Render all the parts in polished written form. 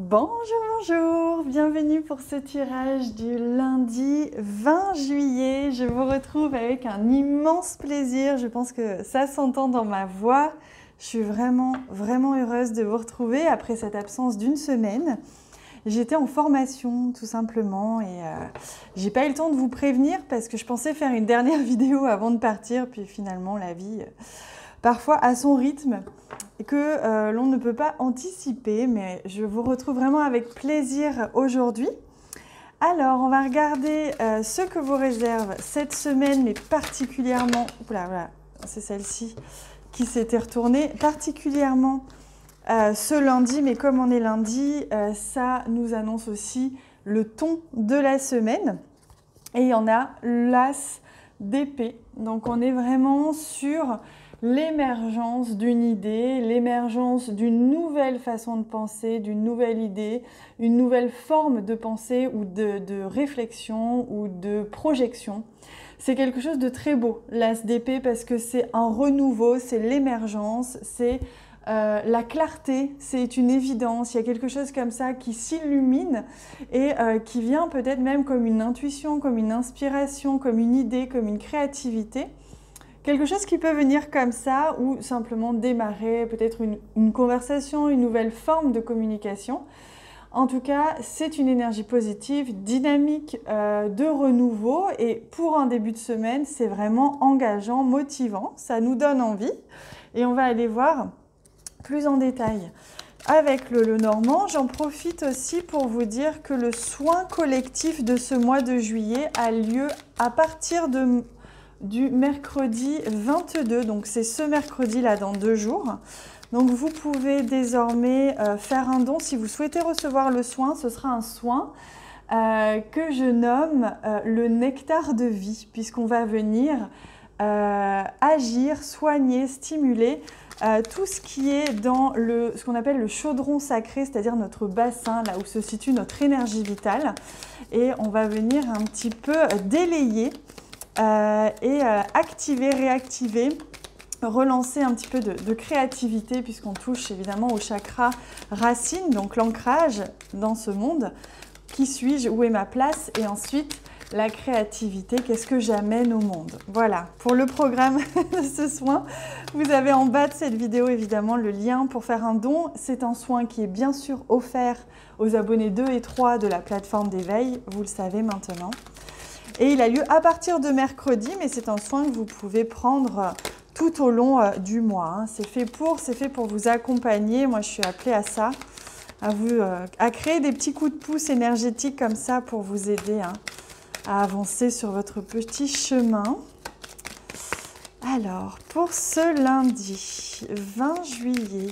Bonjour, bonjour, bienvenue pour ce tirage du lundi 20 juillet. Je vous retrouve avec un immense plaisir, je pense que ça s'entend dans ma voix. Je suis vraiment heureuse de vous retrouver après cette absence d'une semaine. J'étais en formation tout simplement et j'ai pas eu le temps de vous prévenir parce que je pensais faire une dernière vidéo avant de partir, puis finalement la vie parfois à son rythme et que l'on ne peut pas anticiper, mais je vous retrouve vraiment avec plaisir aujourd'hui. Alors, on va regarder ce que vous réserve cette semaine, mais particulièrement, voilà, c'est celle-ci qui s'était retournée, particulièrement ce lundi, mais comme on est lundi, ça nous annonce aussi le ton de la semaine. Et on a l'as d'épée, donc on est vraiment sur l'émergence d'une idée, l'émergence d'une nouvelle façon de penser, d'une nouvelle idée, une nouvelle forme de pensée ou de réflexion ou de projection. C'est quelque chose de très beau, l'as d'épée, parce que c'est un renouveau, c'est l'émergence, c'est la clarté, c'est une évidence, il y a quelque chose comme ça qui s'illumine et qui vient peut-être même comme une intuition, comme une inspiration, comme une idée, comme une créativité. Quelque chose qui peut venir comme ça ou simplement démarrer peut-être une conversation, une nouvelle forme de communication. En tout cas, c'est une énergie positive, dynamique, de renouveau et pour un début de semaine, c'est vraiment engageant, motivant, ça nous donne envie et on va aller voir plus en détail. Avec le Normand, j'en profite aussi pour vous dire que le soin collectif de ce mois de juillet a lieu à partir du mercredi 22, donc c'est ce mercredi-là dans 2 jours. Donc vous pouvez désormais faire un don. Si vous souhaitez recevoir le soin, ce sera un soin que je nomme le nectar de vie, puisqu'on va venir agir, soigner, stimuler tout ce qui est dans ce qu'on appelle le chaudron sacré, c'est-à-dire notre bassin, là où se situe notre énergie vitale. Et on va venir un petit peu délayer et activer, réactiver, relancer un petit peu de créativité puisqu'on touche évidemment au chakra racine, donc l'ancrage dans ce monde. Qui suis-je? Où est ma place? Et ensuite, la créativité, qu'est-ce que j'amène au monde? Voilà, pour le programme de ce soin, vous avez en bas de cette vidéo évidemment le lien pour faire un don. C'est un soin qui est bien sûr offert aux abonnés 2 et 3 de la plateforme d'éveil, vous le savez maintenant. Et il a lieu à partir de mercredi, mais c'est un soin que vous pouvez prendre tout au long du mois. C'est fait pour vous accompagner. Moi, je suis appelée à ça, à créer des petits coups de pouce énergétiques comme ça pour vous aider à avancer sur votre petit chemin. Alors, pour ce lundi 20 juillet,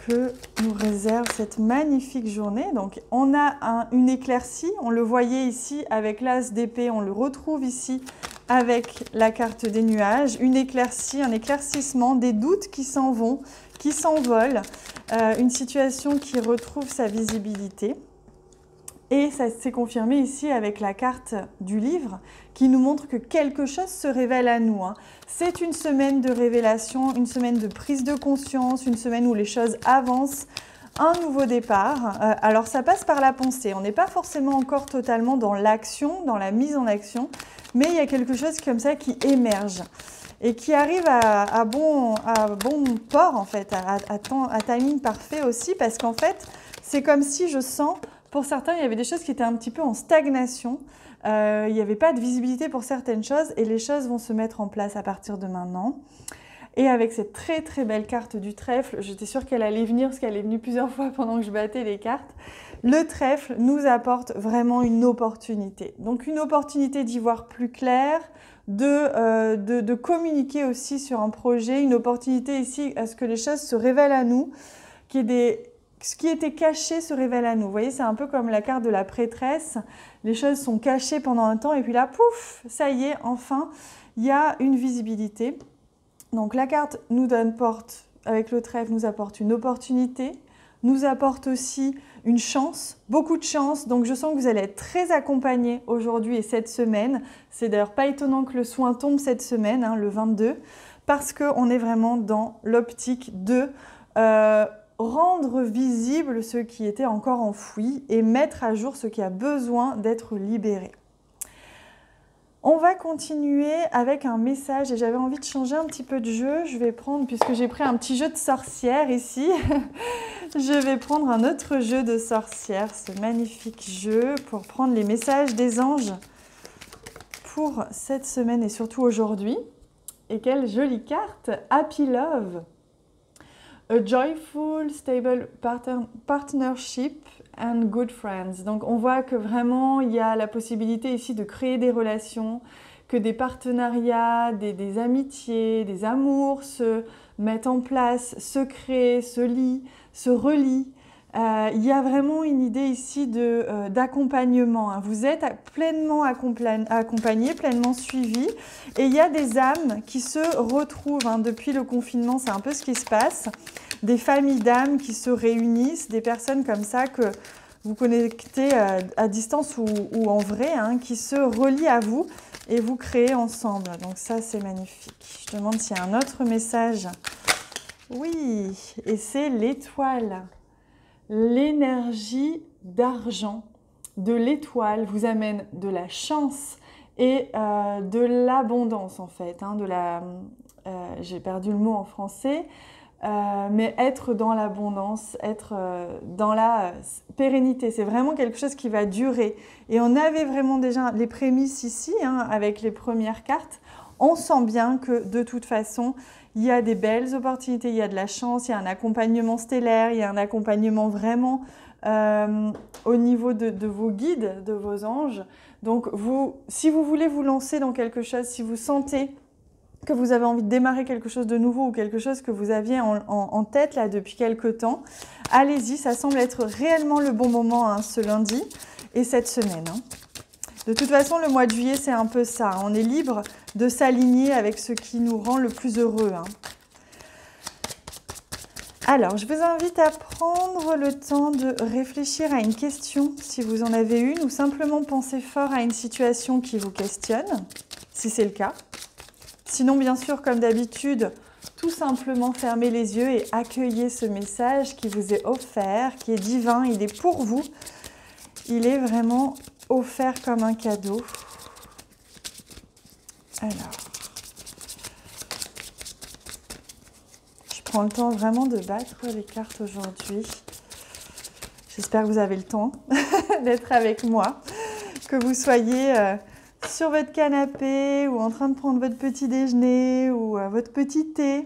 que nous réserve cette magnifique journée. Donc, on a une éclaircie, on le voyait ici avec l'as d'épée, on le retrouve ici avec la carte des nuages, une éclaircie, un éclaircissement, des doutes qui s'en vont, qui s'envolent, une situation qui retrouve sa visibilité. Et ça s'est confirmé ici avec la carte du livre qui nous montre que quelque chose se révèle à nous. C'est une semaine de révélation, une semaine de prise de conscience, une semaine où les choses avancent, un nouveau départ. Alors ça passe par la pensée, on n'est pas forcément encore totalement dans l'action, dans la mise en action, mais il y a quelque chose comme ça qui émerge et qui arrive à bon port en fait, à timing parfait aussi, parce qu'en fait c'est comme si je sens... Pour certains, il y avait des choses qui étaient un petit peu en stagnation. Il n'y avait pas de visibilité pour certaines choses et les choses vont se mettre en place à partir de maintenant. Et avec cette très belle carte du trèfle, j'étais sûre qu'elle allait venir parce qu'elle est venue plusieurs fois pendant que je battais les cartes. Le trèfle nous apporte vraiment une opportunité. Donc une opportunité d'y voir plus clair, de communiquer aussi sur un projet, une opportunité ici à ce que les choses se révèlent à nous, ce qui était caché se révèle à nous. Vous voyez, c'est un peu comme la carte de la prêtresse. Les choses sont cachées pendant un temps et puis là, pouf, ça y est, enfin, il y a une visibilité. Donc la carte nous porte, avec le trèfle, nous apporte une opportunité, nous apporte aussi une chance, beaucoup de chance. Donc je sens que vous allez être très accompagnés aujourd'hui et cette semaine. C'est d'ailleurs pas étonnant que le soin tombe cette semaine, le 22, parce qu'on est vraiment dans l'optique de... rendre visible ce qui était encore enfoui et mettre à jour ce qui a besoin d'être libéré. On va continuer avec un message et j'avais envie de changer un petit peu de jeu. Je vais prendre, puisque j'ai pris un petit jeu de sorcière ici, je vais prendre un autre jeu de sorcière, ce magnifique jeu, pour prendre les messages des anges pour cette semaine et surtout aujourd'hui. Et quelle jolie carte! Happy Love. A joyful, stable partnership and good friends. Donc on voit que vraiment il y a la possibilité ici de créer des relations, que des partenariats, des amitiés, des amours se mettent en place, se créent, se lient, se relient. Il y a vraiment une idée ici d'accompagnement. Vous êtes pleinement accompagné, pleinement suivi. Et il y a des âmes qui se retrouvent. Depuis le confinement, c'est un peu ce qui se passe. Des familles d'âmes qui se réunissent, des personnes comme ça que vous connectez à distance ou en vrai, qui se relient à vous et vous créez ensemble. Donc ça, c'est magnifique. Je demande s'il y a un autre message. Oui, et c'est l'étoile. L'énergie d'argent de l'étoile vous amène de la chance et de l'abondance en fait. J'ai perdu le mot en français, mais être dans l'abondance, être dans la pérennité, c'est vraiment quelque chose qui va durer. Et on avait vraiment déjà les prémices ici, avec les premières cartes. On sent bien que de toute façon, il y a des belles opportunités, il y a de la chance, il y a un accompagnement stellaire, il y a un accompagnement vraiment au niveau de vos guides, de vos anges. Donc, si vous voulez vous lancer dans quelque chose, si vous sentez que vous avez envie de démarrer quelque chose de nouveau ou quelque chose que vous aviez en tête là depuis quelque temps, allez-y, ça semble être réellement le bon moment ce lundi et cette semaine. De toute façon, le mois de juillet, c'est un peu ça. On est libre de s'aligner avec ce qui nous rend le plus heureux. Alors, je vous invite à prendre le temps de réfléchir à une question, si vous en avez une, ou simplement penser fort à une situation qui vous questionne, si c'est le cas. Sinon, bien sûr, comme d'habitude, tout simplement fermez les yeux et accueillez ce message qui vous est offert, qui est divin, il est pour vous. Il est vraiment offert comme un cadeau. Alors, je prends le temps vraiment de battre les cartes aujourd'hui. J'espère que vous avez le temps d'être avec moi, que vous soyez sur votre canapé ou en train de prendre votre petit déjeuner ou votre petit thé.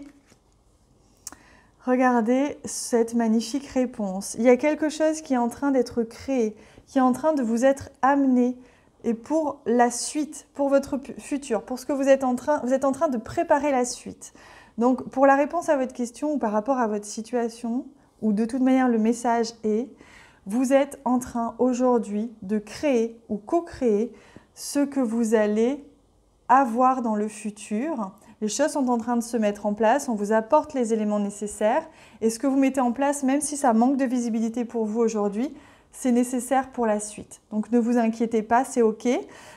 Regardez cette magnifique réponse. Il y a quelque chose qui est en train d'être créé, qui est en train de vous être amené. Et pour la suite, pour votre futur, pour ce que vous êtes en train de préparer la suite. Donc, pour la réponse à votre question ou par rapport à votre situation, ou de toute manière le message est, vous êtes en train aujourd'hui de créer ou co-créer ce que vous allez avoir dans le futur. Les choses sont en train de se mettre en place, on vous apporte les éléments nécessaires et ce que vous mettez en place, même si ça manque de visibilité pour vous aujourd'hui, c'est nécessaire pour la suite. Donc ne vous inquiétez pas, c'est OK.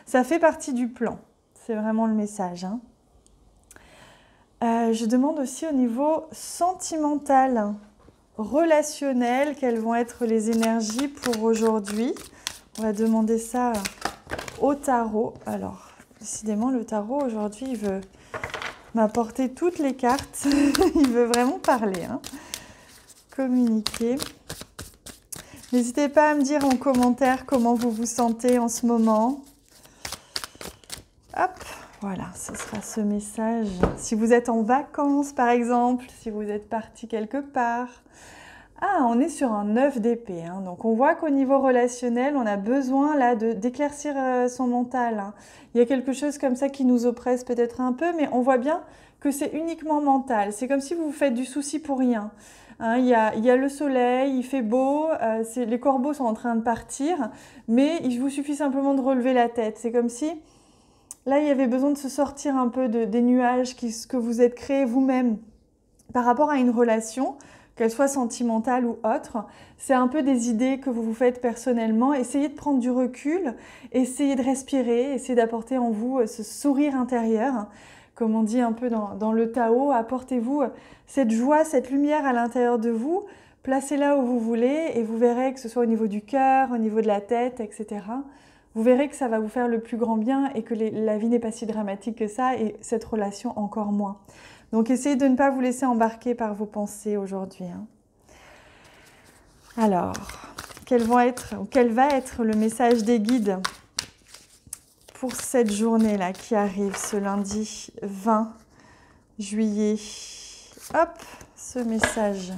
Ça fait partie du plan. C'est vraiment le message. Je demande aussi au niveau sentimental, relationnel, quelles vont être les énergies pour aujourd'hui. On va demander ça au tarot. Alors, décidément, le tarot aujourd'hui, il veut m'apporter toutes les cartes. Il veut vraiment parler, communiquer. N'hésitez pas à me dire en commentaire comment vous vous sentez en ce moment. Hop, voilà, ce sera ce message. Si vous êtes en vacances, par exemple, si vous êtes parti quelque part. Ah, on est sur un 9 d'épée. Donc, on voit qu'au niveau relationnel, on a besoin là d'éclaircir son mental. Il y a quelque chose comme ça qui nous oppresse peut-être un peu, mais on voit bien que c'est uniquement mental. C'est comme si vous vous faites du souci pour rien. Il y a le soleil, il fait beau, les corbeaux sont en train de partir, mais il vous suffit simplement de relever la tête. C'est comme si, là, il y avait besoin de se sortir un peu des nuages que vous êtes créés vous-même par rapport à une relation, qu'elle soit sentimentale ou autre. C'est un peu des idées que vous vous faites personnellement. Essayez de prendre du recul, essayez de respirer, essayez d'apporter en vous ce sourire intérieur. Comme on dit un peu dans le Tao, apportez-vous cette joie, cette lumière à l'intérieur de vous placez-la où vous voulez et vous verrez que ce soit au niveau du cœur, au niveau de la tête, etc. Vous verrez que ça va vous faire le plus grand bien et que la vie n'est pas si dramatique que ça et cette relation encore moins. Donc essayez de ne pas vous laisser embarquer par vos pensées aujourd'hui. Alors, quel va être le message des guides pour cette journée-là qui arrive ce lundi 20 juillet? Hop, ce message.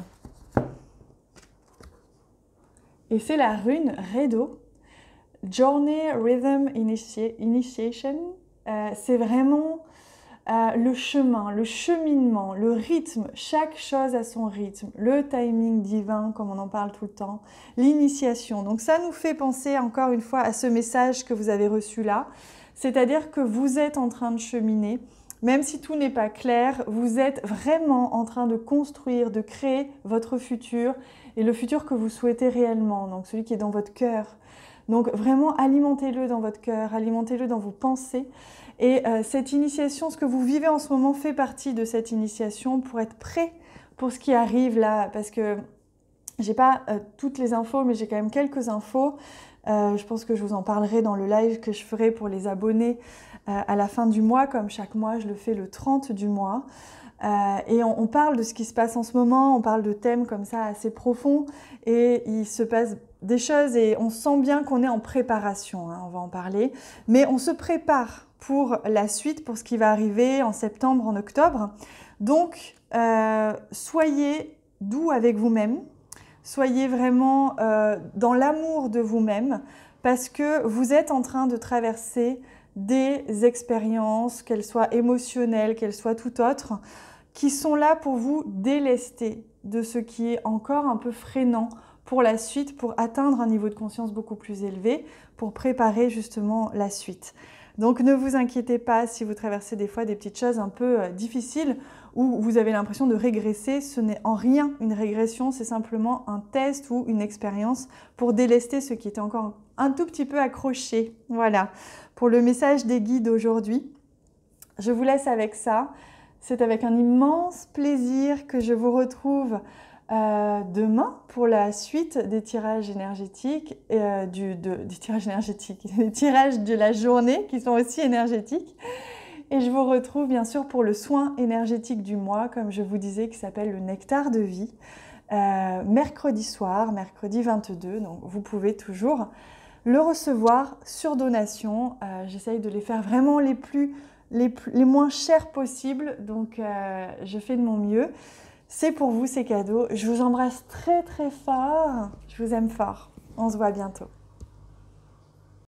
Et c'est la rune Redo. Journey Rhythm Initiation. C'est vraiment le chemin, le cheminement, le rythme. Chaque chose a son rythme. Le timing divin, comme on en parle tout le temps. L'initiation. Donc ça nous fait penser encore une fois à ce message que vous avez reçu là. C'est-à-dire que vous êtes en train de cheminer. Même si tout n'est pas clair, vous êtes vraiment en train de construire, de créer votre futur et le futur que vous souhaitez réellement, donc celui qui est dans votre cœur. Donc vraiment alimentez-le dans votre cœur, alimentez-le dans vos pensées. Et cette initiation, ce que vous vivez en ce moment fait partie de cette initiation pour être prêt pour ce qui arrive là. Parce que j'ai pas toutes les infos, mais j'ai quand même quelques infos. Je pense que je vous en parlerai dans le live que je ferai pour les abonnés à la fin du mois, comme chaque mois, je le fais le 30 du mois. Et on parle de ce qui se passe en ce moment, on parle de thèmes comme ça assez profonds et il se passe des choses et on sent bien qu'on est en préparation, on va en parler. Mais on se prépare pour la suite, pour ce qui va arriver en septembre, en octobre. Donc, soyez doux avec vous-même, soyez vraiment dans l'amour de vous-même parce que vous êtes en train de traverser des expériences, qu'elles soient émotionnelles, qu'elles soient tout autres, qui sont là pour vous délester de ce qui est encore un peu freinant pour la suite, pour atteindre un niveau de conscience beaucoup plus élevé, pour préparer justement la suite. Donc ne vous inquiétez pas si vous traversez des fois des petites choses un peu difficiles où vous avez l'impression de régresser. Ce n'est en rien une régression, c'est simplement un test ou une expérience pour délester ce qui était encore un tout petit peu accroché. Voilà, pour le message des guides aujourd'hui. Je vous laisse avec ça. C'est avec un immense plaisir que je vous retrouve demain pour la suite des tirages énergétiques, des tirages de la journée qui sont aussi énergétiques. Et je vous retrouve bien sûr pour le soin énergétique du mois, comme je vous disais, qui s'appelle le Nectar de vie, mercredi soir, mercredi 22. Donc vous pouvez toujours le recevoir sur donation. J'essaye de les faire vraiment les moins chers possibles, donc je fais de mon mieux. C'est pour vous, ces cadeaux. Je vous embrasse très très fort. Je vous aime fort. On se voit bientôt.